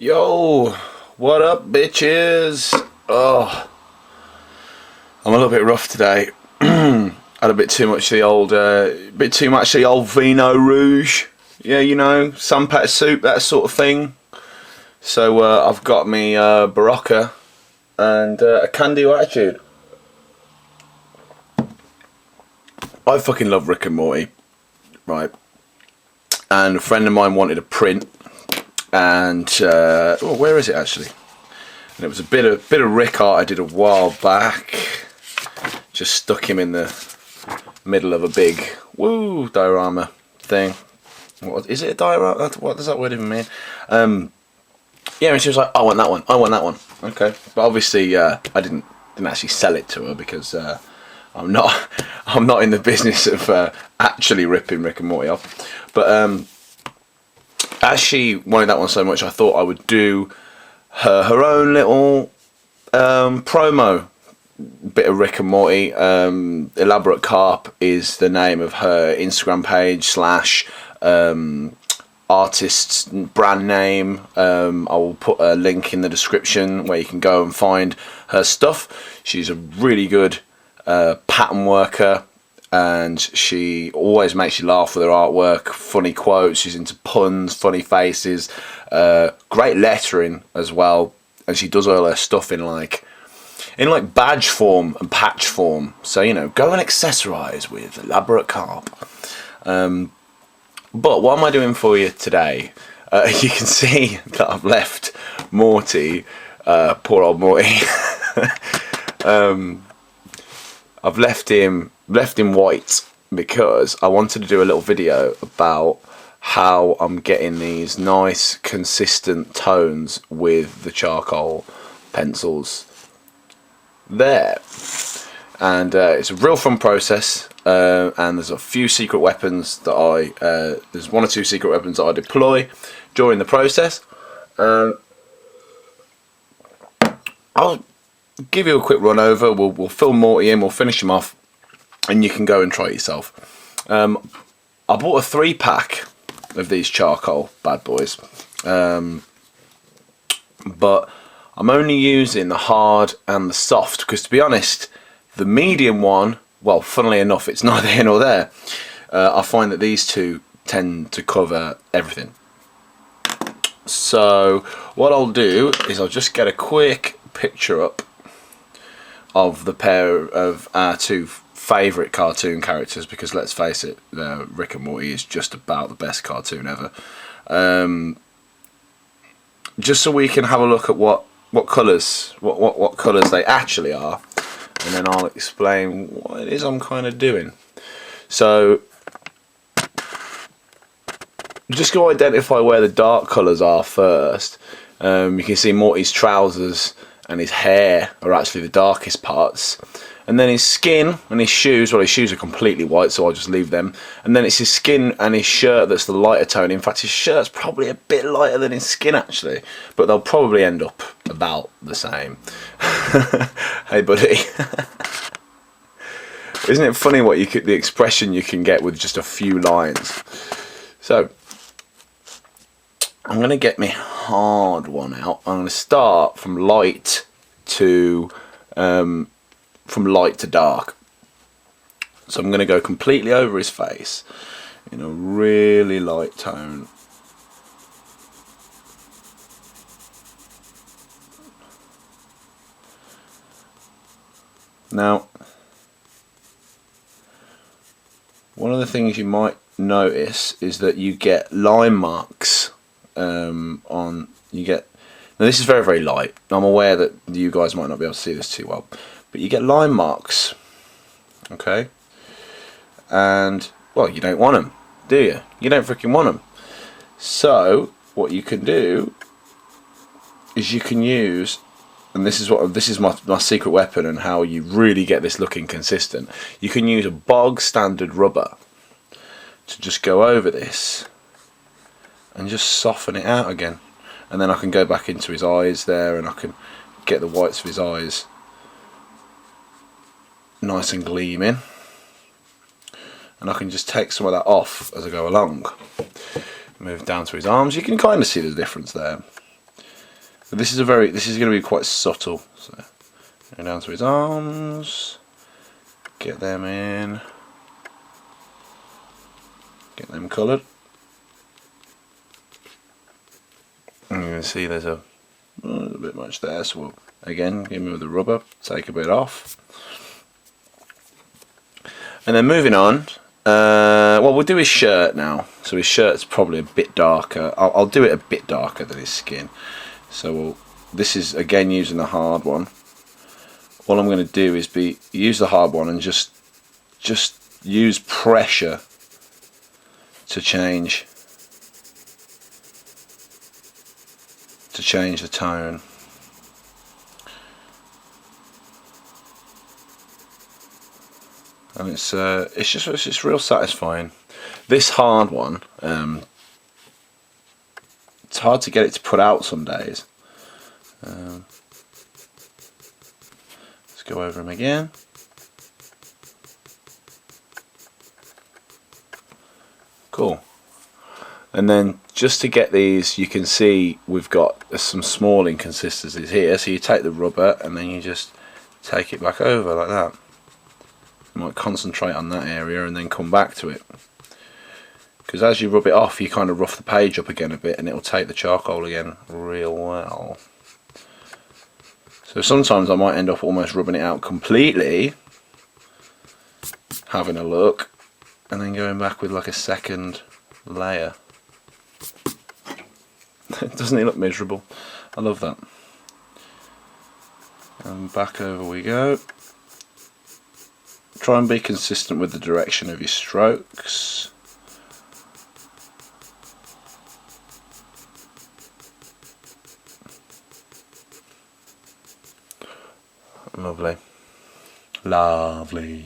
Yo, what up, bitches? Oh, I'm a little bit rough today. Had a bit too much of the old Vino Rouge. Yeah, you know, sunpet soup, that sort of thing. So I've got me Barocca and a can-do attitude. I fucking love Rick and Morty, right? And a friend of mine wanted a print, and where is it actually? And it was a bit of Rick art I did a while back. Just stuck him in the middle of a big diorama thing. What is it? A diorama? What does that word even mean? Yeah, and she was like, "I want that one. I want that one." Okay, but obviously I didn't actually sell it to her because I'm not in the business of actually ripping Rick and Morty off. But as she wanted that one so much, I thought I would do her own little promo bit of Rick and Morty. Elaborate Carp is the name of her Instagram page / artist's brand name. I will put a link in the description where you can go and find her stuff. She's a really good pattern worker, and she always makes you laugh with her artwork. Funny quotes, she's into puns, funny faces, great lettering as well, and she does all her stuff in like badge form and patch form. So, you know, go and accessorize with Elaborate Carp. But what am I doing for you today? You can see that I've left Morty, poor old Morty. I've left him white because I wanted to do a little video about how I'm getting these nice consistent tones with the charcoal pencils there. And it's a real fun process, and there's a few secret weapons that there's one or two secret weapons that I deploy during the process. I'll give you a quick run over. We'll fill Morty in, we'll finish him off, and you can go and try it yourself. I bought a 3-pack of these charcoal bad boys, but I'm only using the hard and the soft because, to be honest, the medium one, well, funnily enough, it's neither here nor there. I find that these two tend to cover everything. So what I'll do is I'll just get a quick picture up of the pair of our two favourite cartoon characters, because let's face it, Rick and Morty is just about the best cartoon ever. Just so we can have a look at what colours they actually are, and then I'll explain what it is I'm kind of doing. So just go identify where the dark colours are first. You can see Morty's trousers and his hair are actually the darkest parts, and then his skin and his shoes, well, his shoes are completely white, so I'll just leave them, and then it's his skin and his shirt that's the lighter tone. In fact, his shirt's probably a bit lighter than his skin actually, but they'll probably end up about the same. Hey buddy. Isn't it funny what the expression you can get with just a few lines? So I'm going to get my hard one out. I'm going to start from light to dark. So I'm going to go completely over his face in a really light tone. Now, one of the things you might notice is that you get line marks now this is very, very light. I'm aware that you guys might not be able to see this too well, but you get line marks, okay? And, well, you don't want them, do you? You don't freaking want them. So what you can do is you can use, and this is my secret weapon and how you really get this looking consistent. You can use a bog standard rubber to just go over this and just soften it out again, and then I can go back into his eyes there, and I can get the whites of his eyes nice and gleaming, and I can just take some of that off as I go along. Move down to his arms. You can kind of see the difference there. This is going to be quite subtle. So go down to his arms, get them in, get them coloured. And you can see there's a bit much there, so we'll again give me with the rubber, take a bit off. And then moving on, well, we'll do his shirt now. So his shirt's probably a bit darker. I'll do it a bit darker than his skin. So this is again using the hard one. All I'm going to do is use the hard one and just use pressure to change the tone. And it's just real satisfying. This hard one, it's hard to get it to put out some days. Let's go over him again. Cool. And then just to get these, you can see we've got some small inconsistencies here. So you take the rubber and then you just take it back over like that. You might concentrate on that area and then come back to it, because as you rub it off you kind of rough the page up again a bit and it'll take the charcoal again real well. So sometimes I might end up almost rubbing it out completely, having a look, and then going back with like a second layer. Doesn't it look miserable? I love that. And back over we go. Try and be consistent with the direction of your strokes. Lovely. Lovely.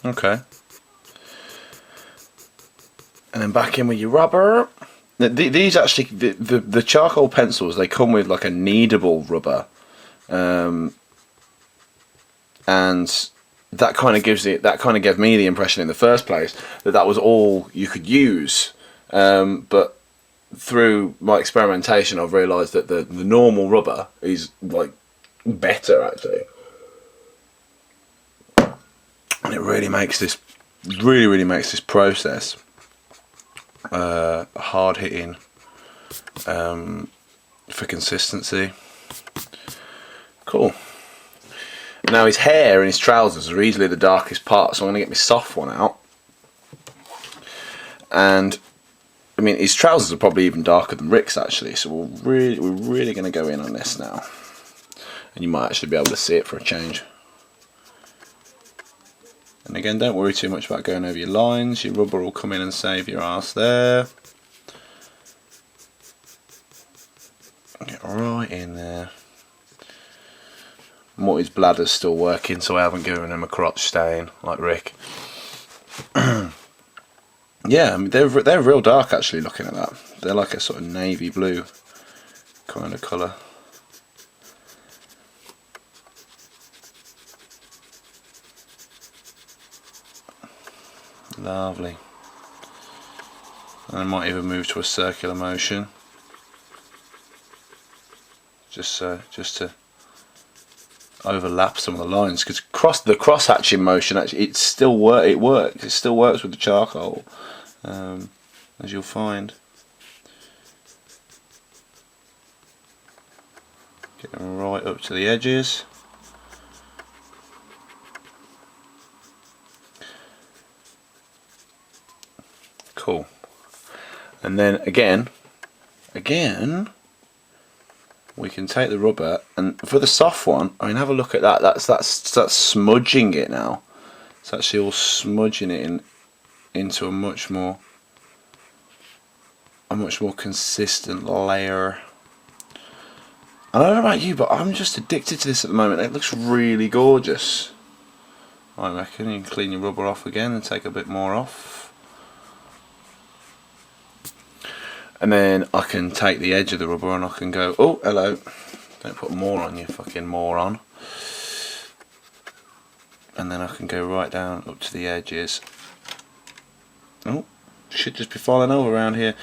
Okay. And then back in with your rubber. These actually, the charcoal pencils, they come with like a kneadable rubber, and that kind of gave me the impression in the first place that was all you could use. But through my experimentation, I've realised that the normal rubber is like better actually, and it really makes this process hard hitting for consistency. Cool. Now his hair and his trousers are easily the darkest part, so I'm going to get my soft one out. And I mean, his trousers are probably even darker than Rick's actually, so we're really going to go in on this now. And you might actually be able to see it for a change. And again, don't worry too much about going over your lines. Your rubber will come in and save your ass there. Get right in there. Morty's bladder's still working, so I haven't given him a crotch stain like Rick. Yeah, I mean, they're real dark actually looking at that. They're like a sort of navy blue kind of colour. Lovely. And I might even move to a circular motion, just to overlap some of the lines, because the cross hatching motion actually it works. It still works with the charcoal, as you'll find. Getting right up to the edges. Cool. And then again we can take the rubber, and for the soft one, I mean, have a look at that. That's smudging it now. It's actually all smudging it into a much more consistent layer. I don't know about you, but I'm just addicted to this at the moment. It looks really gorgeous. I reckon you can clean your rubber off again and take a bit more off. And then I can take the edge of the rubber and I can go, oh, hello. Don't put more on, you fucking moron. and then I can go right down up to the edges. Oh, should just be falling over around here,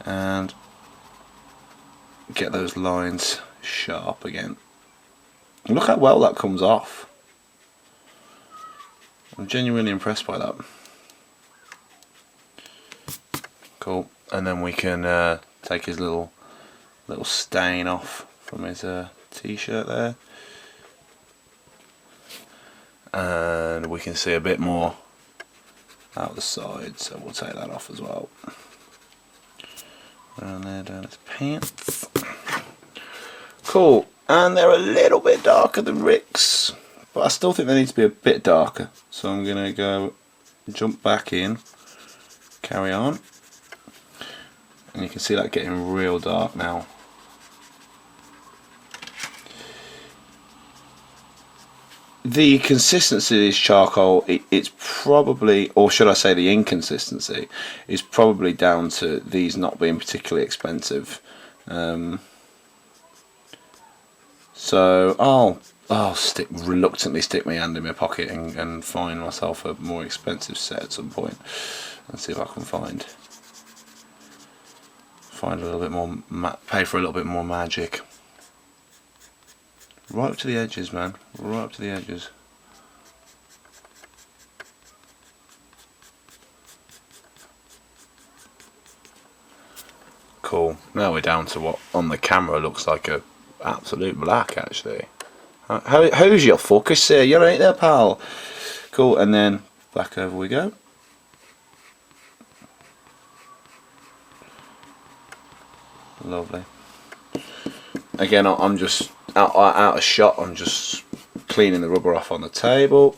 and get those lines sharp again. Look how well that comes off. I'm genuinely impressed by that. Cool. And then we can take his little stain off from his t-shirt there, and we can see a bit more out the side, so we'll take that off as well. Around there, down his pants. Cool. And they're a little bit darker than Rick's, but I still think they need to be a bit darker, so I'm gonna go jump back in, carry on, and you can see that getting real dark now. The consistency of this charcoal, it's probably, or should I say the inconsistency, is probably down to these not being particularly expensive. So I'll reluctantly stick my hand in my pocket and find myself a more expensive set at some point, and see if I can find a little bit more, pay for a little bit more magic. Right up to the edges, man. Right up to the edges. Cool. Now we're down to what on the camera looks like a absolute black, actually. How's your focus here? You're right there, pal. Cool. And then back over we go. Lovely. Again, I'm just out of shot. I'm just cleaning the rubber off on the table,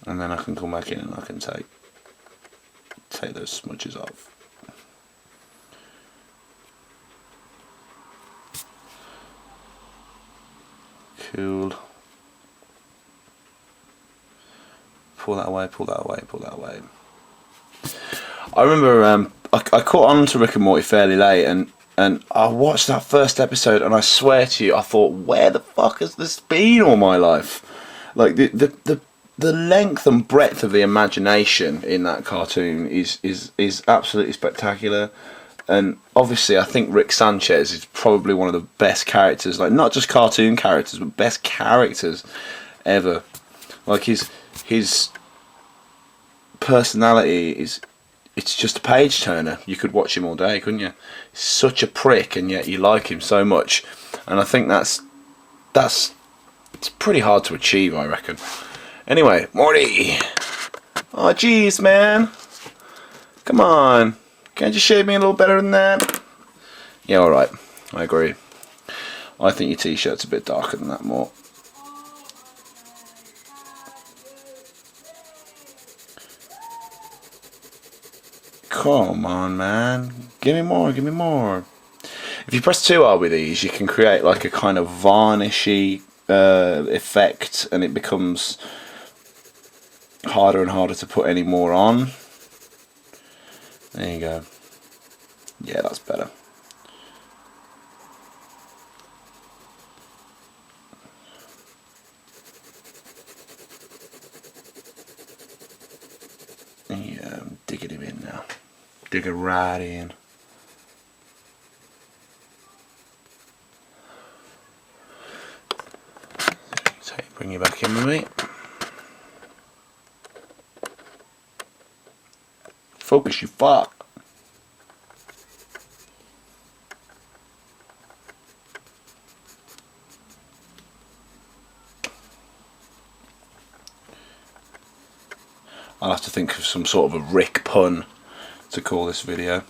and then I can come back in and I can take those smudges off. Cool. Pull that away. Pull that away. Pull that away. I remember I caught on to Rick and Morty fairly late, and I watched that first episode, and I swear to you, I thought, where the fuck has this been all my life? Like the length and breadth of the imagination in that cartoon is absolutely spectacular. And obviously, I think Rick Sanchez is probably one of the best characters, like not just cartoon characters, but best characters ever. Like his personality it's just a page turner. You could watch him all day, couldn't you? He's such a prick, and yet you like him so much. And I think it's pretty hard to achieve, I reckon. Anyway, Morty. Oh jeez, man. Come on. Can't you shave me a little better than that? Yeah, alright. I agree. I think your t-shirt's a bit darker than that, Mort. Come on, man. Give me more, give me more. If you press 2R with these, you can create like a kind of varnishy effect, and it becomes harder and harder to put any more on. There you go. Yeah, that's better. Yeah, I'm digging him in now. Dig it right in. Bring you back in with me. Focus, you fuck. I'll have to think of some sort of a Rick pun to call this video.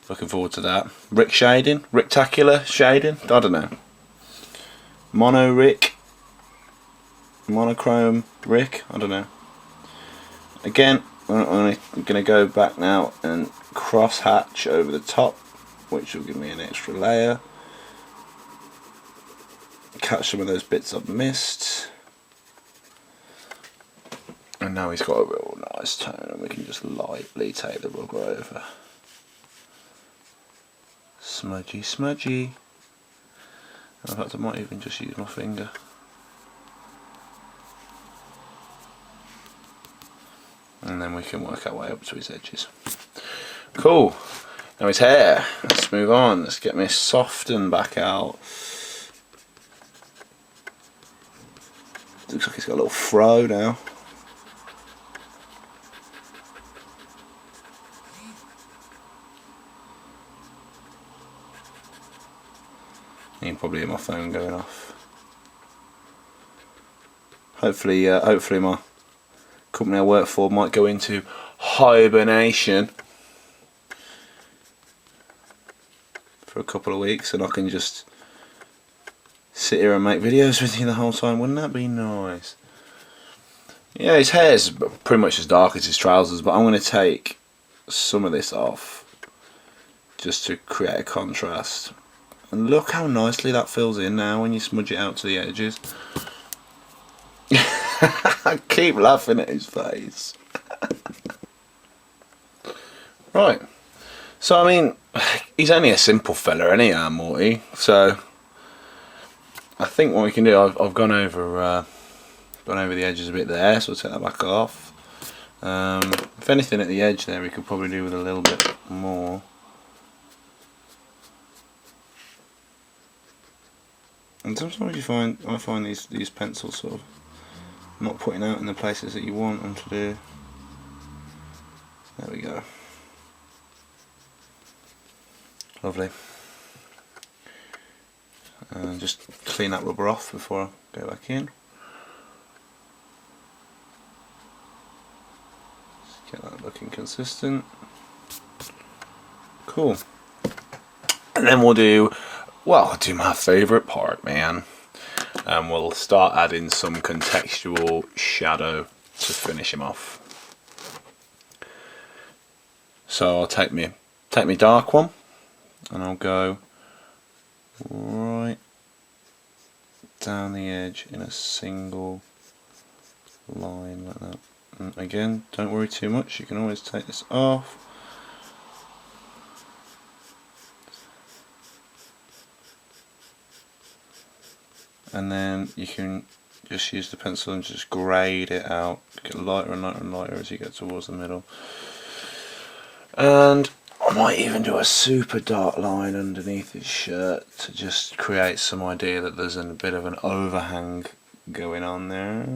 Looking forward to that. Rick shading? Ricktacular shading? I don't know. Mono Rick? Monochrome Rick? I don't know. Again, I'm going to go back now and cross hatch over the top, which will give me an extra layer. Catch some of those bits I've missed. And now he's got a real nice tone, and we can just lightly take the rubber over. Smudgy, smudgy. In fact, I might even just use my finger. And then we can work our way up to his edges. Cool. Now his hair. Let's move on. Let's get me softened back out. Looks like he's got a little fro now. You can probably hear my phone going off. Hopefully my company I work for might go into hibernation for a couple of weeks, and I can just sit here and make videos with you the whole time. Wouldn't that be nice? Yeah, his hair's pretty much as dark as his trousers, but I'm going to take some of this off just to create a contrast. And look how nicely that fills in now when you smudge it out to the edges. I keep laughing at his face. Right. So, I mean, he's only a simple fella anyhow, Morty. So, I think what we can do, I've gone over the edges a bit there, so I'll take that back off. If anything at the edge there, we could probably do with a little bit more. And sometimes I find these pencils sort of not putting out in the places that you want them to do. There we go. Lovely. Just clean that rubber off before I go back in. Just get that looking consistent. Cool. And then we'll do my favourite part, man. And we'll start adding some contextual shadow to finish him off. So I'll take me dark one, and I'll go right down the edge in a single line like that. And again, don't worry too much, you can always take this off. And then you can just use the pencil and just grade it out, get lighter and lighter and lighter as you get towards the middle. And I might even do a super dark line underneath his shirt to just create some idea that there's a bit of an overhang going on there.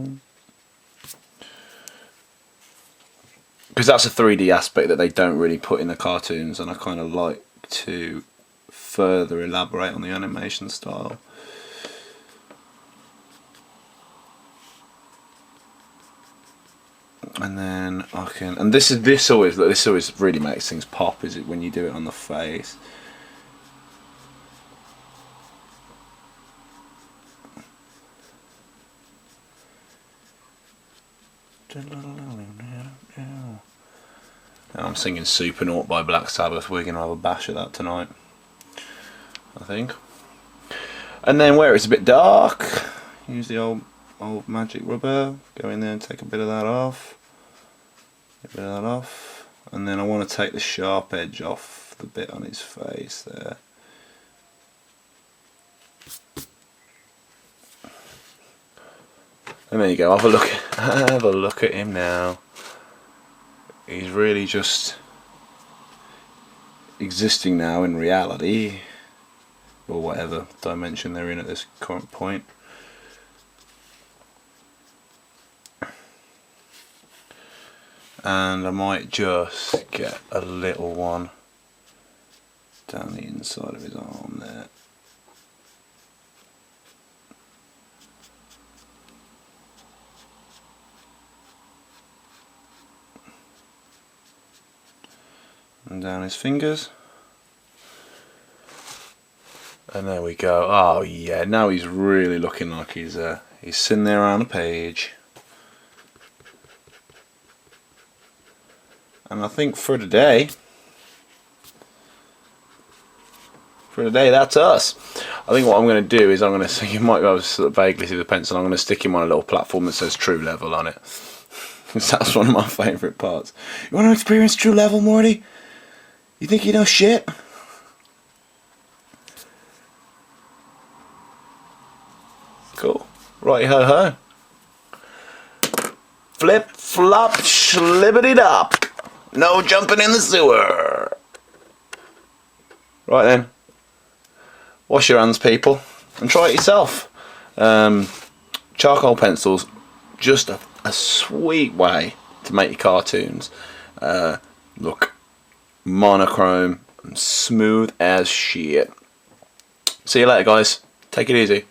Because that's a 3D aspect that they don't really put in the cartoons, and I kind of like to further elaborate on the animation style. And then I can, and this always really makes things pop, is it when you do it on the face. I'm singing Supernaut by Black Sabbath. We're going to have a bash at that tonight, I think. And then where it's a bit dark, use the old magic rubber, go in there and take a bit of that off. Get rid of that off. And then I want to take the sharp edge off the bit on his face there. And there you go, have a look at him now. He's really just existing now in reality, or whatever dimension they're in at this current point. And I might just get a little one down the inside of his arm there. And down his fingers. And there we go. Oh yeah, now he's really looking like he's sitting there on a page. And I think for today, that's us. I think what I'm going to do is you might be able to sort of vaguely see the pencil, I'm going to stick him on a little platform that says True Level on it. That's one of my favourite parts. You want to experience True Level, Morty? You think you know shit? Cool. Righty ho ho. Flip flop schlibbity dop. No jumping in the sewer. Right then. Wash your hands, people, and try it yourself. Charcoal pencils, just a sweet way to make your cartoons look monochrome and smooth as shit. See you later, guys. Take it easy.